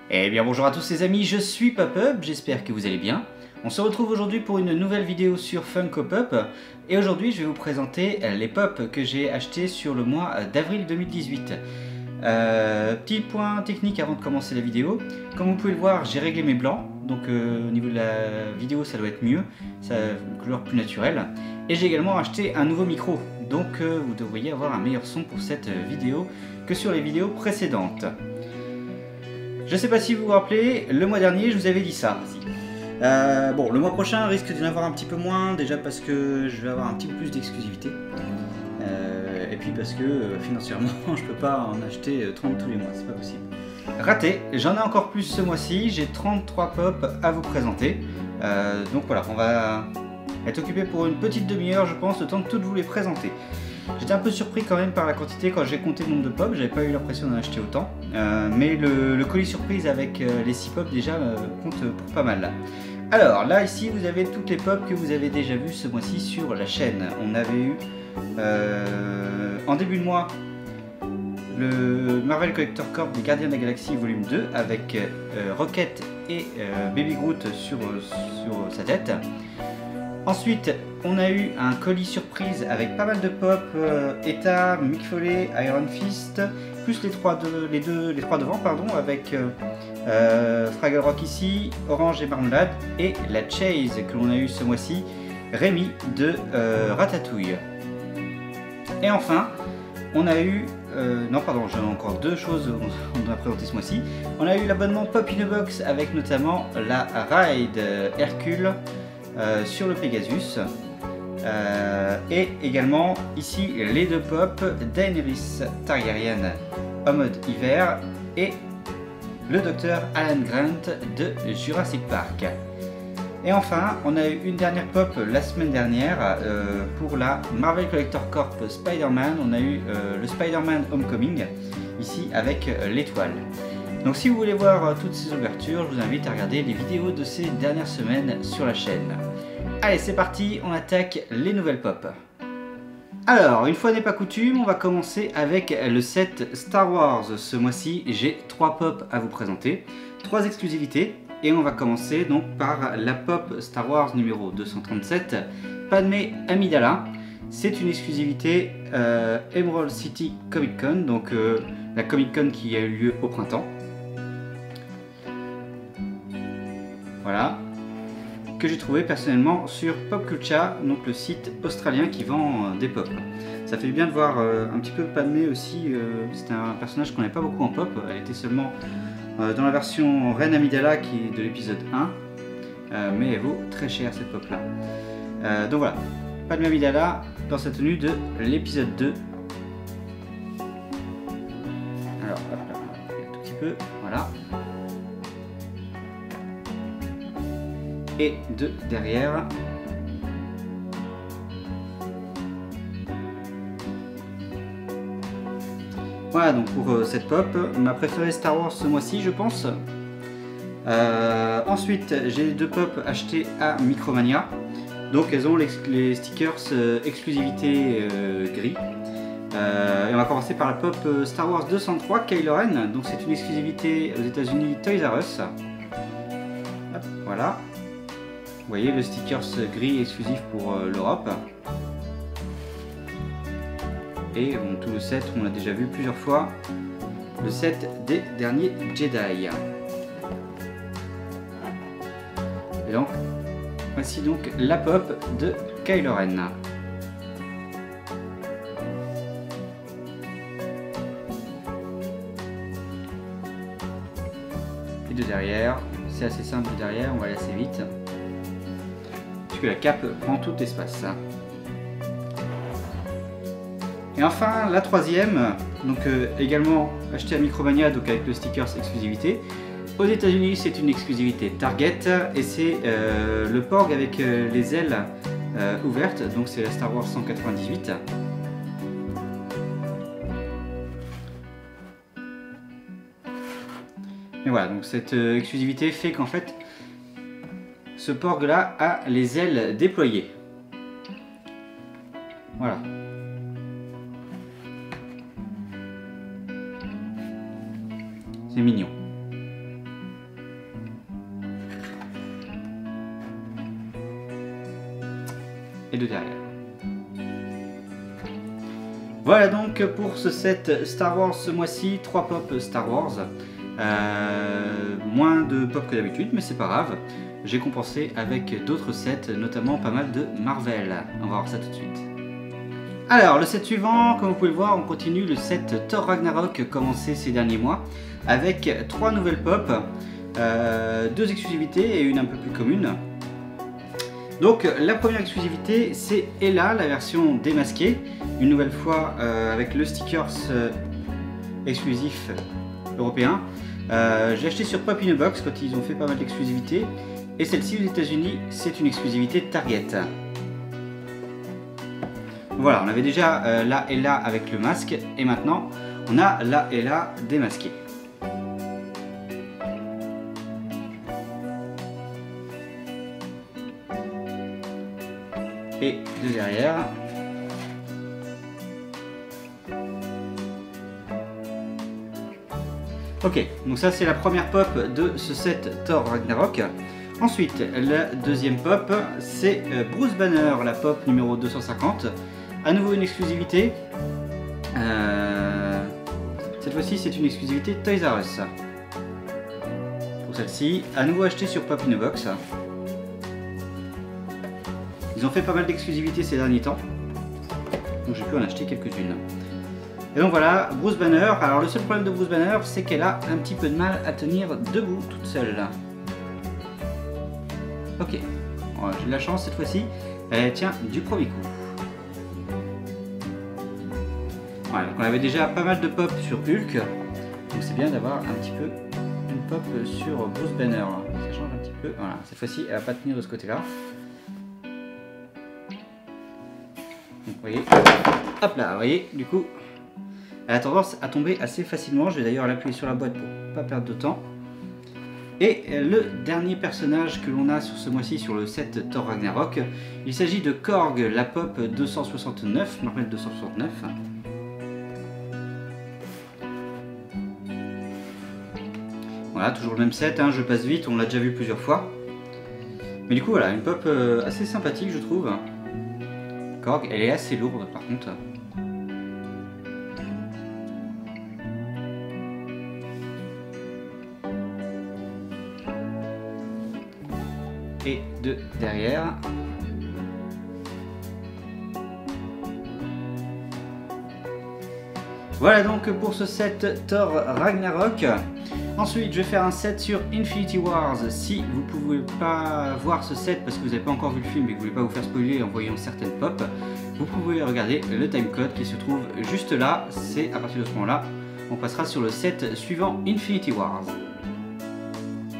Eh bien bonjour à tous les amis, je suis Pop-Up, j'espère que vous allez bien. On se retrouve aujourd'hui pour une nouvelle vidéo sur Funko Pop et aujourd'hui je vais vous présenter les pop que j'ai achetés sur le mois d'avril 2018. Petit point technique avant de commencer la vidéo, comme vous pouvez le voir j'ai réglé mes blancs, donc au niveau de la vidéo ça doit être mieux, ça a une couleur plus naturelle. Et j'ai également acheté un nouveau micro, donc vous devriez avoir un meilleur son pour cette vidéo que sur les vidéos précédentes. Je ne sais pas si vous vous rappelez, le mois dernier je vous avais dit ça. Bon, le mois prochain risque d'y en avoir un petit peu moins, déjà parce que je vais avoir un petit peu plus d'exclusivité. Et puis parce que financièrement je peux pas en acheter 30 tous les mois, c'est pas possible. Raté, j'en ai encore plus ce mois-ci, j'ai 33 pop à vous présenter. Donc voilà, on va être occupé pour une petite demi-heure je pense, le temps de toutes vous les présenter. J'étais un peu surpris quand même par la quantité quand j'ai compté le nombre de pop, j'avais pas eu l'impression d'en acheter autant. Mais le colis surprise avec les 6 pop déjà compte pour pas mal. Alors là ici vous avez toutes les pop que vous avez déjà vues ce mois-ci sur la chaîne. On avait eu en début de mois le Marvel Collector Corp des Gardiens de la Galaxie volume 2 avec Rocket et Baby Groot sur sa tête. Ensuite, on a eu un colis surprise avec pas mal de pop, Eta, Mick Foley, Iron Fist, plus les trois devant, pardon, avec Fraggle Rock ici, Orange et Marmelade, et la Chase que l'on a eu ce mois-ci, Rémi de Ratatouille. Et enfin, on a eu, non pardon, j'ai encore deux choses qu'on a présentées ce mois-ci. On a eu l'abonnement Pop in a Box avec notamment la Ride Hercule, sur le Pegasus et également ici les deux pop Daenerys Targaryen en mode hiver et le docteur Alan Grant de Jurassic Park. Et enfin on a eu une dernière pop la semaine dernière pour la Marvel Collector Corp Spider-Man. On a eu le Spider-Man Homecoming ici avec l'étoile. Donc si vous voulez voir toutes ces ouvertures, je vous invite à regarder les vidéos de ces dernières semaines sur la chaîne. Allez, c'est parti, on attaque les nouvelles pop. Alors, une fois n'est pas coutume, on va commencer avec le set Star Wars. Ce mois-ci, j'ai 3 pop à vous présenter, 3 exclusivités. Et on va commencer donc par la pop Star Wars numéro 237, Padmé Amidala. C'est une exclusivité Emerald City Comic Con, donc la Comic Con qui a eu lieu au printemps. Voilà, que j'ai trouvé personnellement sur Popculture, donc le site australien qui vend des pop. Ça fait bien de voir un petit peu Padmé aussi, c'est un personnage qu'on n'avait pas beaucoup en pop, elle était seulement dans la version Reine Amidala qui est de l'épisode 1, mais elle vaut très cher cette pop là. Donc voilà, Padmé Amidala dans sa tenue de l'épisode 2. Alors hop là, on va un tout petit peu, voilà. Et de derrière. Voilà donc pour cette pop, ma préférée Star Wars ce mois-ci je pense. Ensuite j'ai deux pop achetées à Micromania. Donc elles ont les stickers exclusivité gris. Et on va commencer par la pop Star Wars 203 Kylo Ren. Donc c'est une exclusivité aux États-Unis Toys R Us. Hop, voilà. Vous voyez le stickers gris exclusif pour l'Europe. Et bon, tout le set, on l'a déjà vu plusieurs fois. Le set des derniers Jedi. Et donc, voici donc la pop de Kylo Ren. Et de derrière, c'est assez simple de derrière, on va aller assez vite. Que la cape prend tout l'espace. Et enfin la troisième, donc également achetée à Micromania, donc avec le stickers exclusivité. Aux États-Unis c'est une exclusivité Target et c'est le Porg avec les ailes ouvertes, donc c'est la Star Wars 198. Et voilà, donc cette exclusivité fait qu'en fait ce Porg là a les ailes déployées. Voilà. C'est mignon. et 2 derrière. Voilà donc pour ce set Star Wars ce mois-ci, 3 pop Star Wars. Moins de pop que d'habitude, mais c'est pas grave. J'ai compensé avec d'autres sets, notamment pas mal de Marvel. On va voir ça tout de suite. Alors, le set suivant, comme vous pouvez le voir, on continue le set Thor Ragnarok commencé ces derniers mois, avec 3 nouvelles pop, 2 exclusivités et une un peu plus commune. Donc la première exclusivité, c'est Hela, la version démasquée, une nouvelle fois avec le stickers exclusif européen. J'ai acheté sur Pop in a Box quand ils ont fait pas mal d'exclusivités, et celle-ci aux États-Unis, c'est une exclusivité Target. Voilà, on avait déjà la Hela avec le masque, et maintenant on a la Hela démasquée. Et de derrière. Ok, donc ça c'est la première pop de ce set Thor Ragnarok. Ensuite, la deuxième pop, c'est Bruce Banner, la pop numéro 250. À nouveau une exclusivité. Cette fois-ci, c'est une exclusivité Toys R Us. Pour celle-ci, à nouveau acheté sur Pop in a Box. Ils ont fait pas mal d'exclusivités ces derniers temps, donc j'ai pu en acheter quelques-unes. Et donc voilà, Bruce Banner. Alors le seul problème de Bruce Banner, c'est qu'elle a un petit peu de mal à tenir debout toute seule. Ok, j'ai de la chance cette fois-ci, elle tient du premier coup. Voilà, donc on avait déjà pas mal de pop sur Hulk, donc c'est bien d'avoir un petit peu une pop sur Bruce Banner. Ça change un petit peu, voilà, cette fois-ci elle va pas tenir de ce côté-là. Donc vous voyez, hop là, vous voyez, du coup, elle a tendance à tomber assez facilement. Je vais d'ailleurs l'appuyer sur la boîte pour pas perdre de temps. Et le dernier personnage que l'on a sur ce mois-ci sur le set Thor Ragnarok, il s'agit de Korg, la pop 269, Marvel 269. Voilà, toujours le même set, hein, je passe vite, on l'a déjà vu plusieurs fois. Mais du coup voilà, une pop assez sympathique je trouve. Korg, elle est assez lourde par contre. Et de derrière. Voilà donc pour ce set Thor Ragnarok. Ensuite, je vais faire un set sur Infinity Wars. Si vous ne pouvez pas voir ce set parce que vous n'avez pas encore vu le film et que vous ne voulez pas vous faire spoiler en voyant certaines pop, vous pouvez regarder le timecode qui se trouve juste là. C'est à partir de ce moment-là, on passera sur le set suivant Infinity Wars.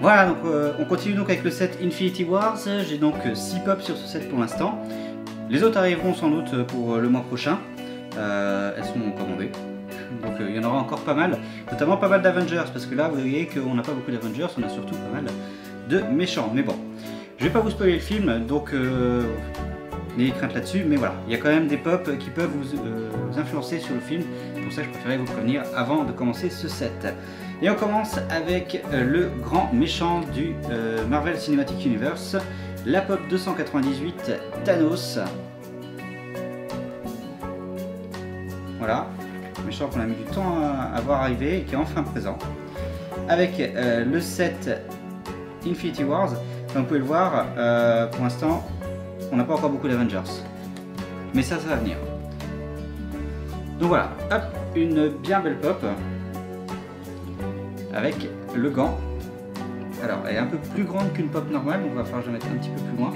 Voilà, donc on continue donc avec le set Infinity Wars. J'ai donc 6 pop sur ce set pour l'instant. Les autres arriveront sans doute pour le mois prochain. Elles sont commandées. Donc il y en aura encore pas mal, notamment pas mal d'Avengers, parce que là vous voyez qu'on n'a pas beaucoup d'Avengers, on a surtout pas mal de méchants. Mais bon, je vais pas vous spoiler le film, donc n'ayez crainte là-dessus, mais voilà, il y a quand même des pop qui peuvent vous influencer sur le film, pour ça je préférais vous prévenir avant de commencer ce set. Et on commence avec le grand méchant du Marvel Cinematic Universe, la pop 298 Thanos. Voilà. Méchant qu'on a mis du temps à voir arriver et qui est enfin présent. Avec le set Infinity Wars, comme vous pouvez le voir, pour l'instant, on n'a pas encore beaucoup d'Avengers. Mais ça va venir. Donc voilà, hop, une bien belle pop. Avec le gant. Alors, elle est un peu plus grande qu'une pop normale, donc il va falloir que je la mette un petit peu plus loin.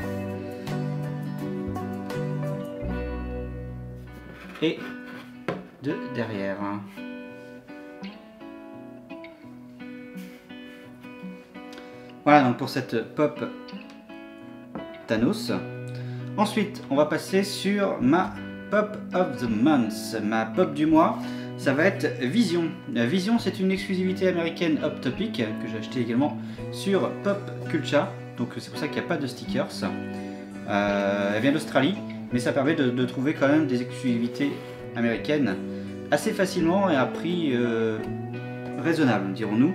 Et de derrière. Voilà donc pour cette pop Thanos. Ensuite, on va passer sur ma pop of the month, ma pop du mois. Ça va être Vision. Vision, c'est une exclusivité américaine Hot Topic que j'ai acheté également sur Pop Culture. Donc c'est pour ça qu'il n'y a pas de stickers. Elle vient d'Australie, mais ça permet de trouver quand même des exclusivités américaines assez facilement et à prix raisonnable, dirons-nous,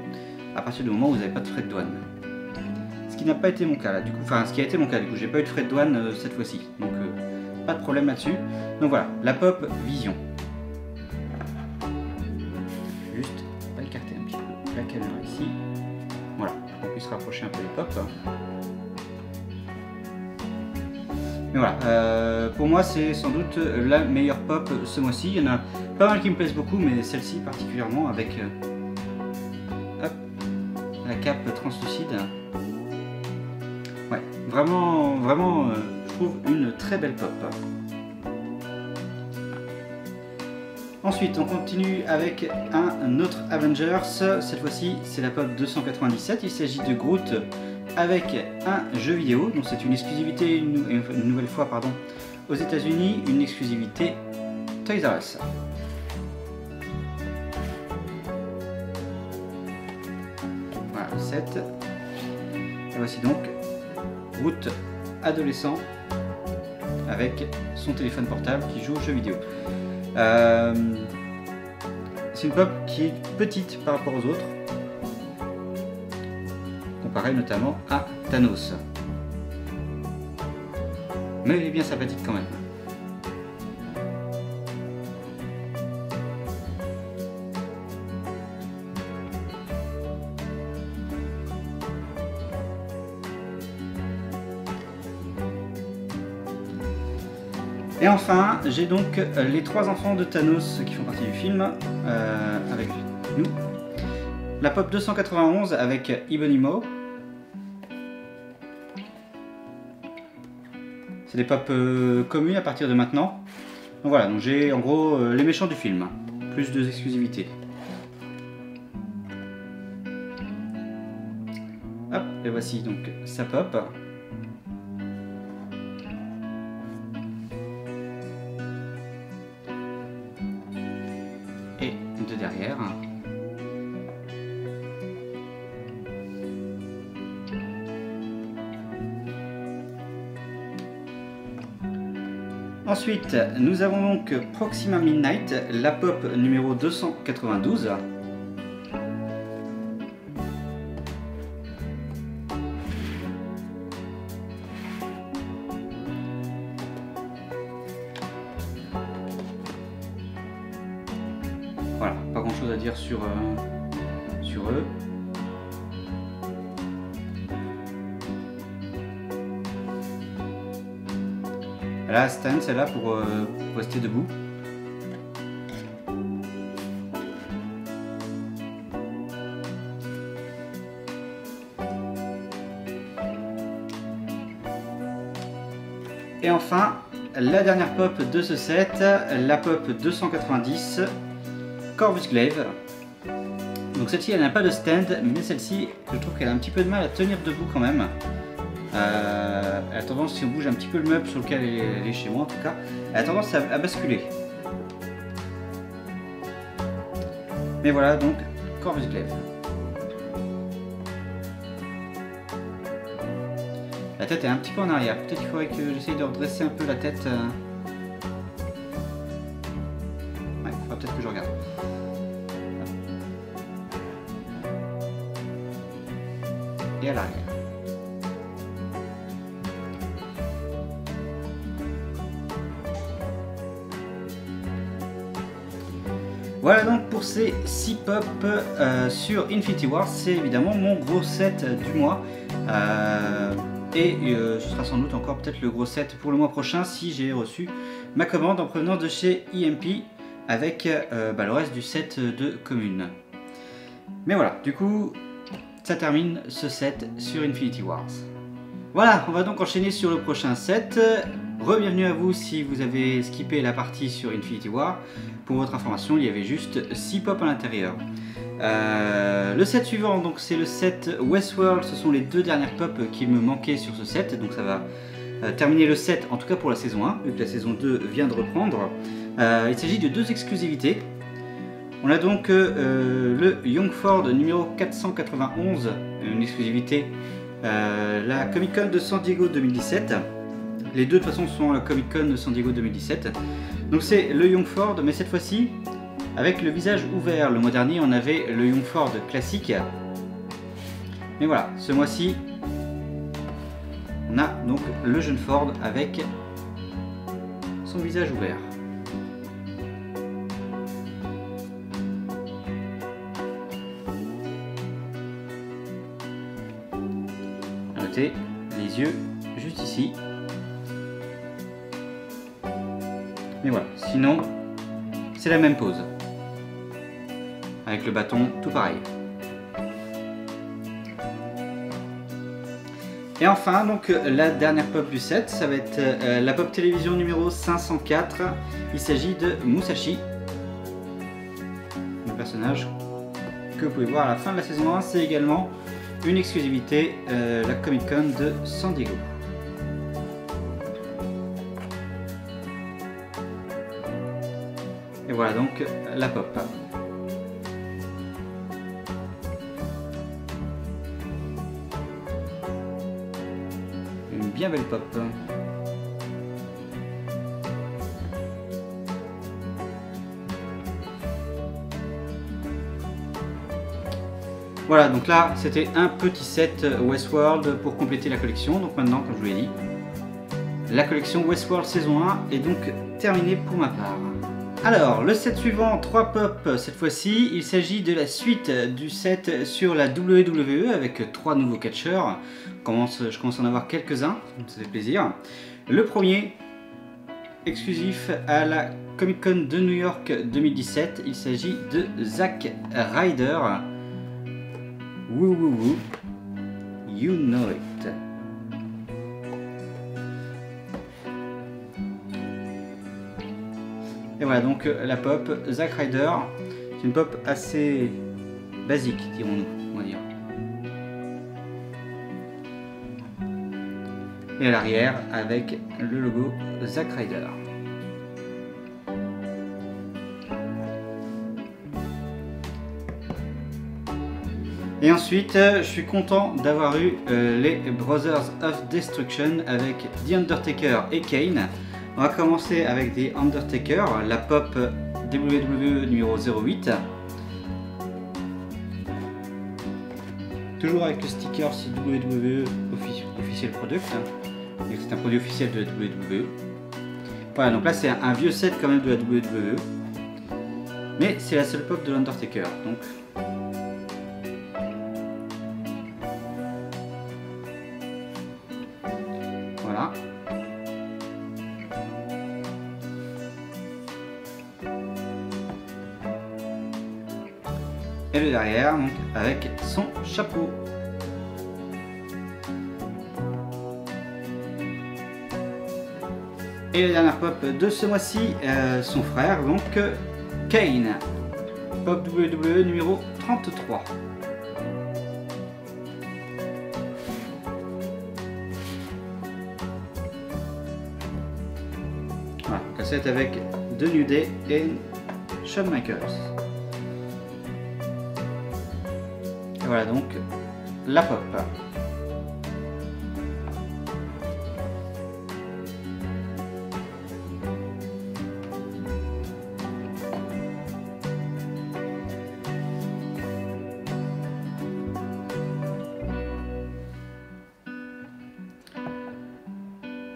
à partir du moment où vous n'avez pas de frais de douane. Ce qui n'a pas été mon cas là, du coup, enfin ce qui a été mon cas, du coup, j'ai pas eu de frais de douane cette fois-ci, donc pas de problème là-dessus. Donc voilà, la Pop Vision. Juste, on va écarter un petit peu la caméra ici. Voilà, pour qu'on puisse rapprocher un peu les Pop. Mais voilà, pour moi c'est sans doute la meilleure Pop ce mois-ci. Il y en a pas mal qui me plaisent beaucoup, mais celle-ci particulièrement avec hop, la cape translucide. Ouais, vraiment, je trouve une très belle Pop. Ensuite, on continue avec un autre Avengers. Cette fois-ci, c'est la Pop 297. Il s'agit de Groot avec un jeu vidéo. Donc, c'est une exclusivité, une nouvelle fois, pardon, aux États-Unis, une exclusivité Toys R Us. Voilà le set. Et voici donc Groot adolescent avec son téléphone portable qui joue aux jeux vidéo. C'est une Pop qui est petite par rapport aux autres, comparée notamment à Thanos. Mais elle est bien sympathique quand même. Et enfin, j'ai donc les 3 enfants de Thanos qui font partie du film avec nous. La Pop 291 avec Ebony-Maw. C'est des Pop communes à partir de maintenant. Donc voilà, donc j'ai en gros les méchants du film, plus 2 exclusivités. Hop, et voici donc sa Pop. Et de derrière. Ensuite, nous avons donc Proxima Midnight, la Pop numéro 292. Voilà, pas grand chose à dire sur eux. Là, Stan, c'est là pour rester debout. Et enfin, la dernière Pop de ce set, la Pop 290, Corvus Glaive. Donc celle-ci, elle n'a pas de stand, mais celle-ci, je trouve qu'elle a un petit peu de mal à tenir debout quand même. Elle a tendance, si on bouge un petit peu le meuble sur lequel elle est chez moi en tout cas, elle a tendance à basculer. Mais voilà donc Corvus Glaive. La tête est un petit peu en arrière, peut-être qu'il faudrait que j'essaye de redresser un peu la tête. Ouais, il faudra peut-être que je regarde. Et à l'arrière. Voilà donc pour ces 6 Pop sur Infinity Wars, c'est évidemment mon gros set du mois. Ce sera sans doute encore peut-être le gros set pour le mois prochain si j'ai reçu ma commande en provenance de chez EMP avec le reste du set de communes. Mais voilà, du coup, ça termine ce set sur Infinity Wars. Voilà, on va donc enchaîner sur le prochain set. Re-bienvenue à vous si vous avez skippé la partie sur Infinity War. Pour votre information, il y avait juste 6 Pop à l'intérieur. Le set suivant, donc c'est le set Westworld. Ce sont les 2 dernières Pop qui me manquaient sur ce set. Donc ça va terminer le set, en tout cas pour la saison 1, vu que la saison 2 vient de reprendre. Il s'agit de 2 exclusivités. On a donc le Young Ford numéro 491, une exclusivité, la Comic Con de San Diego 2017. Les deux de toute façon sont la Comic Con de San Diego 2017. Donc c'est le Young Ford, mais cette fois-ci avec le visage ouvert. Le mois dernier on avait le Young Ford classique. Mais voilà, ce mois-ci on a donc le jeune Ford avec son visage ouvert. Notez les yeux juste ici. Mais voilà, sinon c'est la même pose. Avec le bâton, tout pareil. Et enfin, donc la dernière pop du set, ça va être la pop télévision numéro 504. Il s'agit de Musashi, le personnage que vous pouvez voir à la fin de la saison 1. C'est également une exclusivité, la Comic Con de San Diego. Et voilà donc la pop. Une bien belle pop. Voilà, donc là c'était un petit set Westworld pour compléter la collection. Donc maintenant, comme je vous l'ai dit, la collection Westworld saison 1 est donc terminée pour ma part. Alors, le set suivant, 3 pop cette fois-ci, il s'agit de la suite du set sur la WWE avec 3 nouveaux catcheurs. Je commence à en avoir quelques-uns, ça fait plaisir. Le premier, exclusif à la Comic Con de New York 2017, il s'agit de Zack Ryder. Woo woo woo, you know it. Et voilà donc la pop Zack Ryder, c'est une pop assez basique, dirons-nous, on va dire. Et à l'arrière avec le logo Zack Ryder. Et ensuite, je suis content d'avoir eu les Brothers of Destruction avec The Undertaker et Kane. On va commencer avec The Undertaker, la pop WWE numéro 08. Toujours avec le sticker WWE Official Product. C'est un produit officiel de la WWE. Voilà, donc là c'est un vieux set quand même de la WWE. Mais c'est la seule pop de l'Undertaker. Donc voilà. Et le derrière, donc, avec son chapeau. Et la dernière pop de ce mois-ci, son frère, donc Kane. Pop WWE numéro 33. Voilà, cassette avec The New Day et Shawn Michaels. Et voilà donc la pop.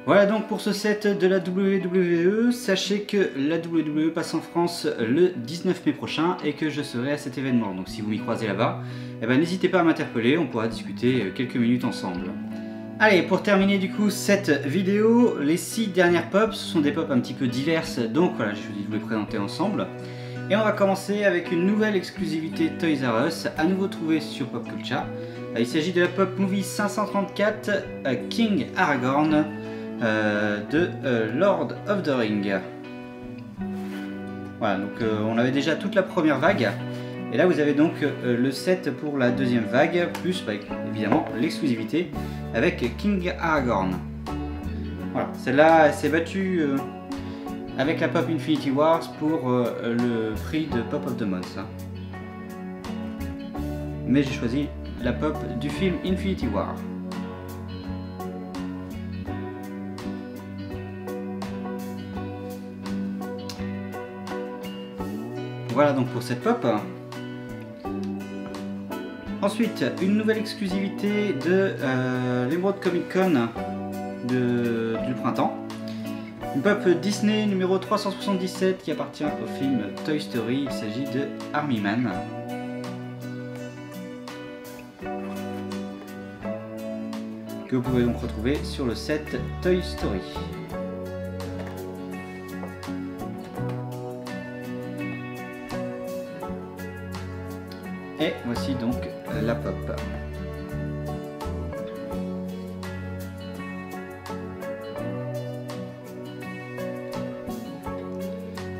Voilà donc pour ce set de la WWE. Sachez que la WWE passe en France le 19 mai prochain et que je serai à cet événement. Donc si vous m'y croisez là-bas, eh ben, n'hésitez pas à m'interpeller, on pourra discuter quelques minutes ensemble. Allez, pour terminer du coup cette vidéo, les 6 dernières pops, ce sont des pops un petit peu diverses, donc voilà, j'ai choisi de vous les présenter ensemble. Et on va commencer avec une nouvelle exclusivité Toys R Us, à nouveau trouvée sur Pop Culture. Il s'agit de la Pop Movie 534 King Aragorn de Lord of the Ring. Voilà, donc on avait déjà toute la première vague. Et là vous avez donc le set pour la deuxième vague, plus bah, évidemment l'exclusivité avec King Aragorn. Voilà, celle-là elle s'est battue avec la Pop Infinity Wars pour le prix de Pop of the Month. Mais j'ai choisi la pop du film Infinity War. Voilà donc pour cette pop. Ensuite, une nouvelle exclusivité de l'Emerald Comic Con du printemps. Une pop Disney numéro 377 qui appartient au film Toy Story. Il s'agit de Army Man. Que vous pouvez donc retrouver sur le set Toy Story. Et voici donc la pop.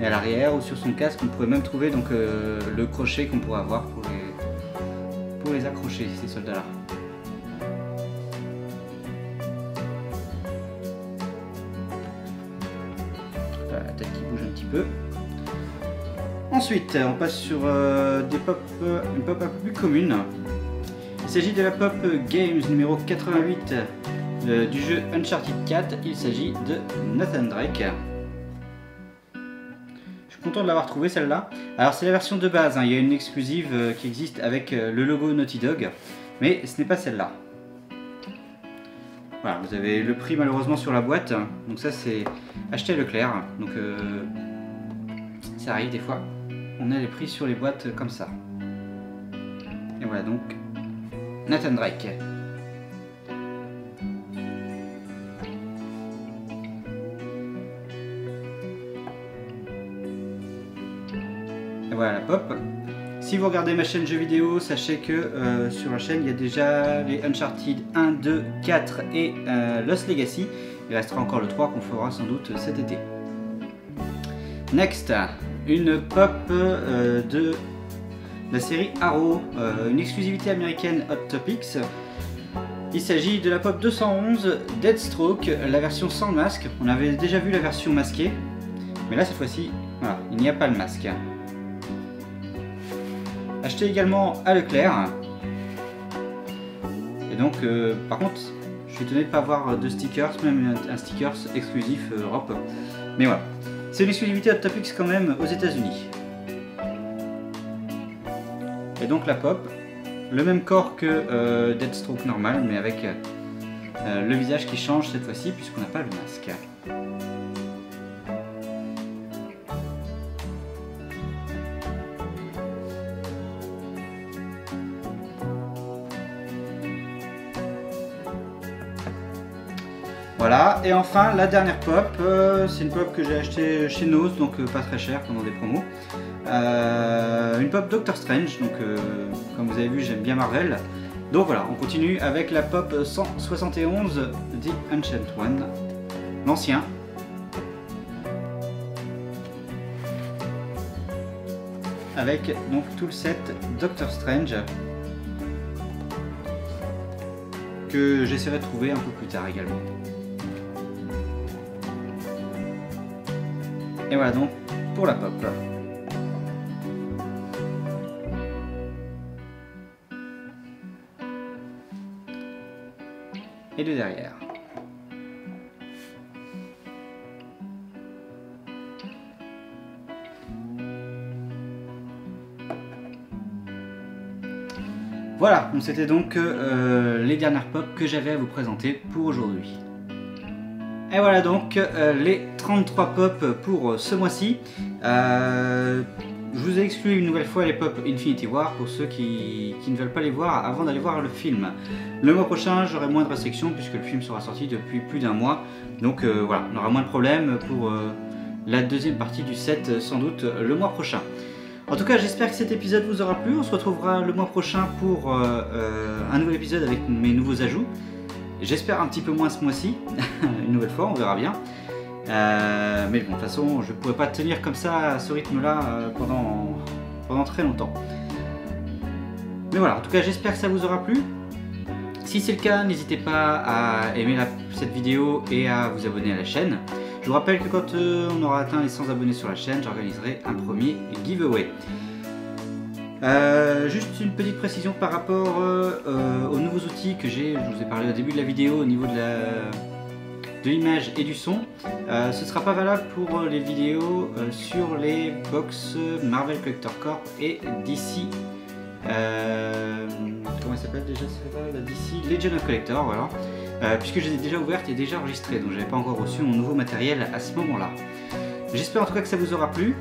Et à l'arrière ou sur son casque, on pourrait même trouver donc le crochet qu'on pourrait avoir pour les accrocher, ces soldats-là. Voilà, la tête qui bouge un petit peu. Ensuite, on passe sur une pop un peu plus commune. Il s'agit de la pop Games numéro 88 du jeu Uncharted 4. Il s'agit de Nathan Drake. Je suis content de l'avoir trouvé celle-là. Alors c'est la version de base, hein. Il y a une exclusive qui existe avec le logo Naughty Dog, mais ce n'est pas celle-là. Voilà, vous avez le prix malheureusement sur la boîte. Donc ça c'est acheté à Leclerc. Donc ça arrive des fois. On a les prix sur les boîtes comme ça. Et voilà donc Nathan Drake. Et voilà la pop. Si vous regardez ma chaîne jeux vidéo, sachez que sur la chaîne il y a déjà les Uncharted 1, 2, 4 et Lost Legacy. Il restera encore le 3 qu'on fera sans doute cet été. Next, une pop de la série Arrow, une exclusivité américaine Hot Topics. Il s'agit de la pop 211 Deathstroke, la version sans masque. On avait déjà vu la version masquée, mais là cette fois-ci, voilà, il n'y a pas le masque. Acheté également à Leclerc. Et donc, par contre, je suis étonné de ne pas avoir de stickers, même un stickers exclusif Europe. Mais voilà. C'est une exclusivité Hot Topics quand même aux États-Unis. Et donc la pop, le même corps que Deathstroke normal, mais avec le visage qui change cette fois-ci puisqu'on n'a pas le masque. Voilà, et enfin la dernière pop, c'est une pop que j'ai achetée chez Nose, donc pas très cher pendant des promos. Une pop Doctor Strange, donc comme vous avez vu j'aime bien Marvel. Donc voilà, on continue avec la pop 171 The Ancient One, l'ancien. Avec donc tout le set Doctor Strange que j'essaierai de trouver un peu plus tard également. Et voilà donc pour la pop. Et de derrière. Voilà, donc c'était donc les dernières pop que j'avais à vous présenter pour aujourd'hui. Et voilà donc les 33 pop pour ce mois-ci. Je vous ai exclu une nouvelle fois les pop Infinity War pour ceux qui ne veulent pas les voir avant d'aller voir le film. Le mois prochain j'aurai moins de restrictions puisque le film sera sorti depuis plus d'un mois. Donc voilà, on aura moins de problèmes pour la deuxième partie du set sans doute le mois prochain. En tout cas j'espère que cet épisode vous aura plu. On se retrouvera le mois prochain pour un nouvel épisode avec mes nouveaux ajouts. J'espère un petit peu moins ce mois-ci, une nouvelle fois, on verra bien. Mais bon, de toute façon, je ne pourrais pas tenir comme ça, à ce rythme-là, pendant très longtemps. Mais voilà, en tout cas, j'espère que ça vous aura plu. Si c'est le cas, n'hésitez pas à aimer cette vidéo et à vous abonner à la chaîne. Je vous rappelle que quand on aura atteint les 100 abonnés sur la chaîne, j'organiserai un premier giveaway. Juste une petite précision par rapport aux nouveaux outils que j'ai, je vous ai parlé au début de la vidéo au niveau de l'image et du son. Ce ne sera pas valable pour les vidéos sur les box Marvel Collector Corp et DC. Comment elle s'appelle déjà celle-là, la DC Legend of Collector, voilà. puisque je les ai déjà ouvertes et déjà enregistrées, donc j'avais pas encore reçu mon nouveau matériel à ce moment-là. J'espère en tout cas que ça vous aura plu.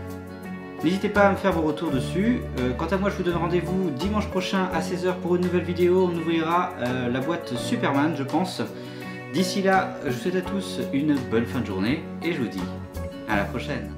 N'hésitez pas à me faire vos retours dessus. Quant à moi, je vous donne rendez-vous dimanche prochain à 16 h pour une nouvelle vidéo. On ouvrira la boîte Superman, je pense. D'ici là, je vous souhaite à tous une bonne fin de journée et je vous dis à la prochaine.